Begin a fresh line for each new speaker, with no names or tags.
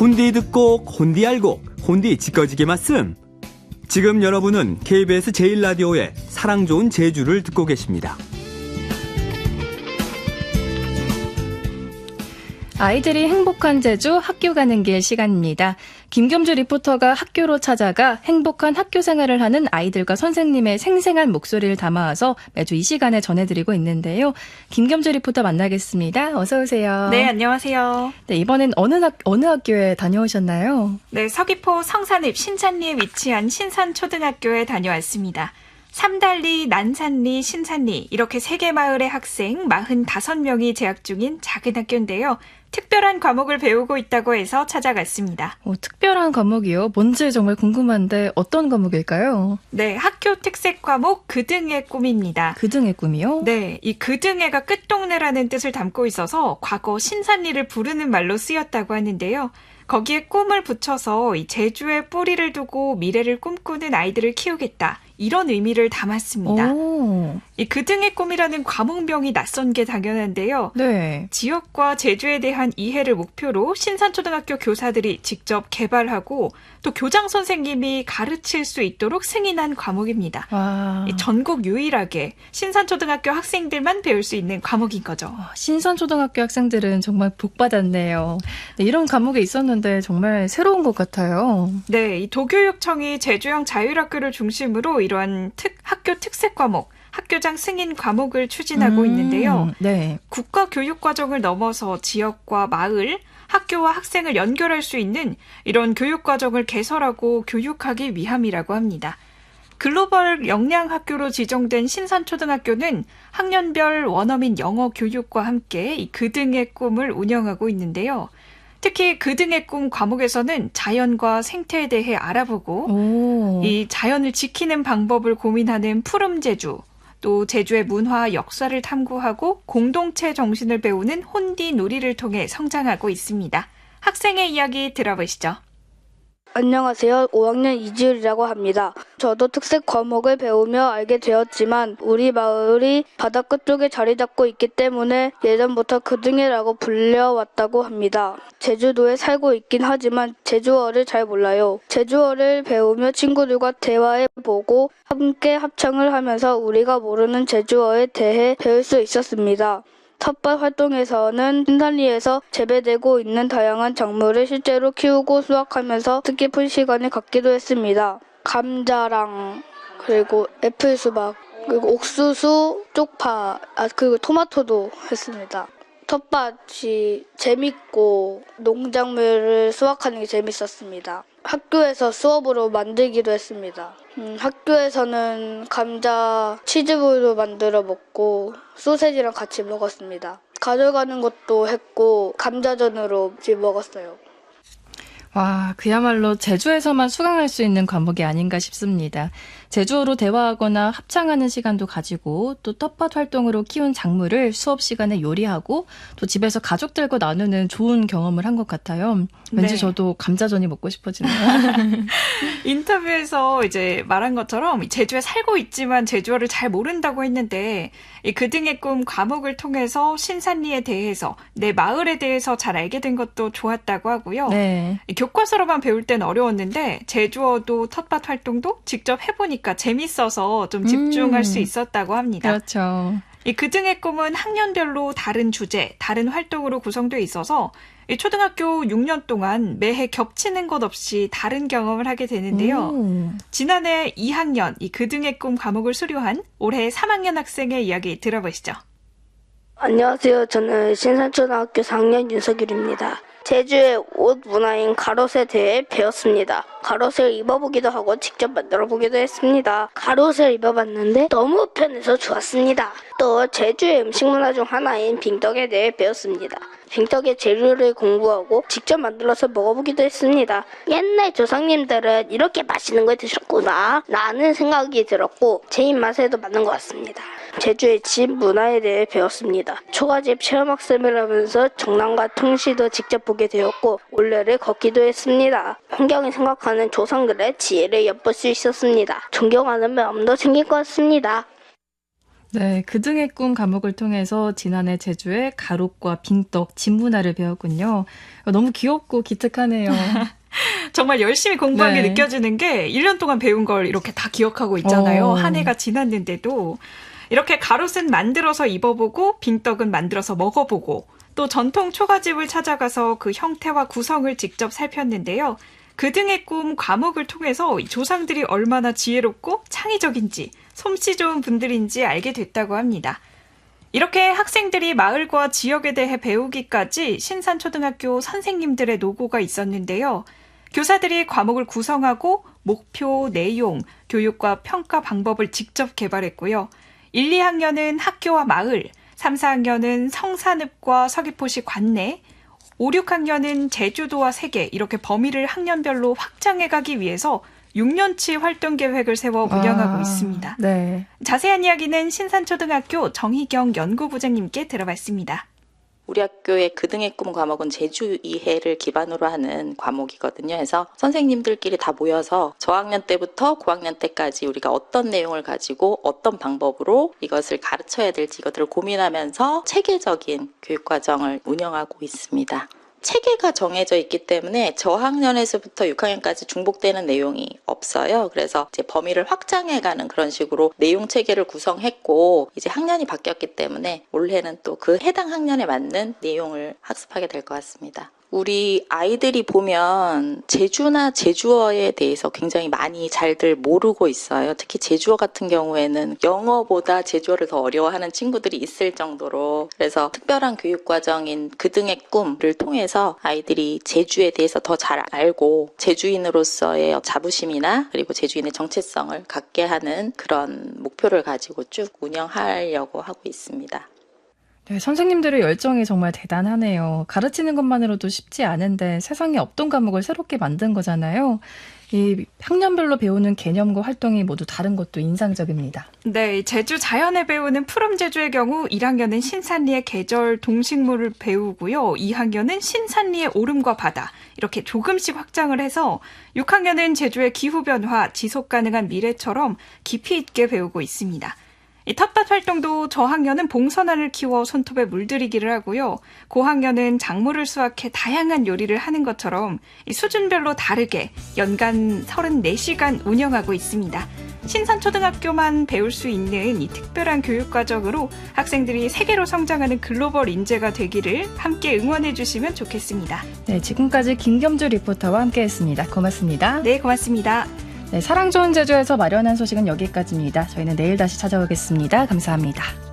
혼디 듣고 혼디 알고 혼디 지꺼지게 말씀. 지금 여러분은 KBS 제1라디오의 사랑 좋은 제주를 듣고 계십니다.
아이들이 행복한 제주 학교 가는 길 시간입니다. 김겸주 리포터가 학교로 찾아가 행복한 학교 생활을 하는 아이들과 선생님의 생생한 목소리를 담아와서 매주 이 시간에 전해드리고 있는데요. 김겸주 리포터 만나겠습니다. 어서 오세요.
네, 안녕하세요.
네, 이번엔 어느 학교에 다녀오셨나요?
네, 서귀포 성산읍 신산리에 위치한 신산초등학교에 다녀왔습니다. 삼달리, 난산리, 신산리 이렇게 3개 마을의 학생 45명이 재학 중인 작은 학교인데요. 특별한 과목을 배우고 있다고 해서 찾아갔습니다.
특별한 과목이요? 뭔지 정말 궁금한데 어떤 과목일까요?
네, 학교 특색 과목 그등의 꿈입니다.
그등의 꿈이요?
네, 이 그등해가 끝동네라는 뜻을 담고 있어서 과거 신산리를 부르는 말로 쓰였다고 하는데요. 거기에 꿈을 붙여서 이 제주에 뿌리를 두고 미래를 꿈꾸는 아이들을 키우겠다. 이런 의미를 담았습니다. 이 그등의 꿈이라는 과목명이 낯선 게 당연한데요.
네.
지역과 제주에 대한 이해를 목표로 신산초등학교 교사들이 직접 개발하고 또 교장 선생님이 가르칠 수 있도록 승인한 과목입니다. 전국 유일하게 신산초등학교 학생들만 배울 수 있는 과목인 거죠.
신산초등학교 학생들은 정말 복 받았네요. 네, 이런 과목이 있었는데 정말 새로운 것 같아요.
네, 이 도교육청이 제주형 자율학교를 중심으로 이러한 학교 특색 과목, 학교장 승인 과목을 추진하고 있는데요.
네.
국가교육과정을 넘어서 지역과 마을, 학교와 학생을 연결할 수 있는 이런 교육과정을 개설하고 교육하기 위함이라고 합니다. 글로벌 역량학교로 지정된 신산초등학교는 학년별 원어민 영어 교육과 함께 이 그등의 꿈을 운영하고 있는데요. 특히 그등의 꿈 과목에서는 자연과 생태에 대해 알아보고 이 자연을 지키는 방법을 고민하는 푸른 제주, 또 제주의 문화, 역사를 탐구하고 공동체 정신을 배우는 혼디 놀이를 통해 성장하고 있습니다. 학생의 이야기 들어보시죠.
안녕하세요. 5학년 이지율이라고 합니다. 저도 특색 과목을 배우며 알게 되었지만 우리 마을이 바다 끝쪽에 자리 잡고 있기 때문에 예전부터 그등해라고 불려왔다고 합니다. 제주도에 살고 있긴 하지만 제주어를 잘 몰라요. 제주어를 배우며 친구들과 대화해보고 함께 합창을 하면서 우리가 모르는 제주어에 대해 배울 수 있었습니다. 텃밭 활동에서는 신산리에서 재배되고 있는 다양한 작물을 실제로 키우고 수확하면서 뜻깊은 시간을 갖기도 했습니다. 감자랑 그리고 애플수박 그리고 옥수수, 쪽파 그리고 토마토도 했습니다. 텃밭이 재밌고 농작물을 수확하는 게 재밌었습니다. 학교에서 수업으로 만들기도 했습니다. 학교에서는 감자 치즈볼도 만들어 먹고 소세지랑 같이 먹었습니다. 가져가는 것도 했고 감자전으로 먹었어요.
와, 그야말로 제주에서만 수강할 수 있는 과목이 아닌가 싶습니다. 제주어로 대화하거나 합창하는 시간도 가지고 또 텃밭 활동으로 키운 작물을 수업 시간에 요리하고 또 집에서 가족들과 나누는 좋은 경험을 한 것 같아요. 왠지
네.
저도 감자전이 먹고 싶어지네요.
인터뷰에서 이제 말한 것처럼 제주에 살고 있지만 제주어를 잘 모른다고 했는데 이 그등의 꿈 과목을 통해서 신산리에 대해서 내 마을에 대해서 잘 알게 된 것도 좋았다고 하고요.
네.
교과서로만 배울 땐 어려웠는데 제주어도 텃밭 활동도 직접 해보니까 재밌어서 좀 집중할 수 있었다고 합니다.
그렇죠.
이 그등의 꿈은 학년별로 다른 주제, 다른 활동으로 구성되어 있어서 이 초등학교 6년 동안 매해 겹치는 것 없이 다른 경험을 하게 되는데요. 지난해 2학년 이 그등의 꿈 과목을 수료한 올해 3학년 학생의 이야기 들어보시죠.
안녕하세요. 저는 신산초등학교 4학년 윤석일입니다. 제주의 옷 문화인 가롯에 대해 배웠습니다. 가롯을 입어보기도 하고 직접 만들어보기도 했습니다. 가롯을 입어봤는데 너무 편해서 좋았습니다. 또 제주의 음식 문화 중 하나인 빙떡에 대해 배웠습니다. 빙떡의 재료를 공부하고 직접 만들어서 먹어보기도 했습니다. 옛날 조상님들은 이렇게 맛있는 걸 드셨구나 라는 생각이 들었고 제 입맛에도 맞는 것 같습니다. 제주의 집 문화에 대해 배웠습니다. 초가집 체험학습을 하면서 정남과 통시도 직접 보게 되었고 올레를 걷기도 했습니다. 환경을 생각하는 조상들의 지혜를 엿볼 수 있었습니다. 존경하는 마음도 생길 것 같습니다.
네, 그등의 꿈 과목을 통해서 지난해 제주의 가록과 빙떡, 진문화를 배웠군요. 너무 귀엽고 기특하네요.
정말 열심히 공부한 게
네.
느껴지는 게 1년 동안 배운 걸 이렇게 다 기억하고 있잖아요.
어.
한 해가 지났는데도 이렇게 가롯은 만들어서 입어보고 빙떡은 만들어서 먹어보고 또 전통 초가집을 찾아가서 그 형태와 구성을 직접 살폈는데요. 그등의 꿈 과목을 통해서 이 조상들이 얼마나 지혜롭고 창의적인지 솜씨 좋은 분들인지 알게 됐다고 합니다. 이렇게 학생들이 마을과 지역에 대해 배우기까지 신산초등학교 선생님들의 노고가 있었는데요. 교사들이 과목을 구성하고 목표, 내용, 교육과 평가 방법을 직접 개발했고요. 1, 2학년은 학교와 마을, 3, 4학년은 성산읍과 서귀포시 관내, 5, 6학년은 제주도와 세계 이렇게 범위를 학년별로 확장해가기 위해서 6년치 활동 계획을 세워 운영하고 있습니다.
네.
자세한 이야기는 신산초등학교 정희경 연구부장님께 들어봤습니다.
우리 학교의 그등의 꿈 과목은 제주 이해를 기반으로 하는 과목이거든요. 그래서 선생님들끼리 다 모여서 저학년 때부터 고학년 때까지 우리가 어떤 내용을 가지고 어떤 방법으로 이것을 가르쳐야 될지 이것들을 고민하면서 체계적인 교육과정을 운영하고 있습니다. 체계가 정해져 있기 때문에 저학년에서부터 6학년까지 중복되는 내용이 없어요. 그래서 이제 범위를 확장해가는 그런 식으로 내용 체계를 구성했고 이제 학년이 바뀌었기 때문에 올해는 또 그 해당 학년에 맞는 내용을 학습하게 될 것 같습니다. 우리 아이들이 보면 제주나 제주어에 대해서 굉장히 많이 잘들 모르고 있어요. 특히 제주어 같은 경우에는 영어보다 제주어를 더 어려워하는 친구들이 있을 정도로 그래서 특별한 교육과정인 그등의 꿈을 통해서 아이들이 제주에 대해서 더 잘 알고 제주인으로서의 자부심이나 그리고 제주인의 정체성을 갖게 하는 그런 목표를 가지고 쭉 운영하려고 하고 있습니다.
네, 선생님들의 열정이 정말 대단하네요. 가르치는 것만으로도 쉽지 않은데 세상에 없던 과목을 새롭게 만든 거잖아요. 이 학년별로 배우는 개념과 활동이 모두 다른 것도 인상적입니다.
네, 제주 자연을 배우는 푸름제주의 경우 1학년은 신산리의 계절 동식물을 배우고요. 2학년은 신산리의 오름과 바다 이렇게 조금씩 확장을 해서 6학년은 제주의 기후변화, 지속가능한 미래처럼 깊이 있게 배우고 있습니다. 이 텃밭 활동도 저학년은 봉선화를 키워 손톱에 물들이기를 하고요. 고학년은 작물을 수확해 다양한 요리를 하는 것처럼 이 수준별로 다르게 연간 34시간 운영하고 있습니다. 신산초등학교만 배울 수 있는 이 특별한 교육과정으로 학생들이 세계로 성장하는 글로벌 인재가 되기를 함께 응원해 주시면 좋겠습니다.
네, 지금까지 김겸주 리포터와 함께했습니다. 고맙습니다.
네, 고맙습니다.
네, 사랑 좋은 제주에서 마련한 소식은 여기까지입니다. 저희는 내일 다시 찾아오겠습니다. 감사합니다.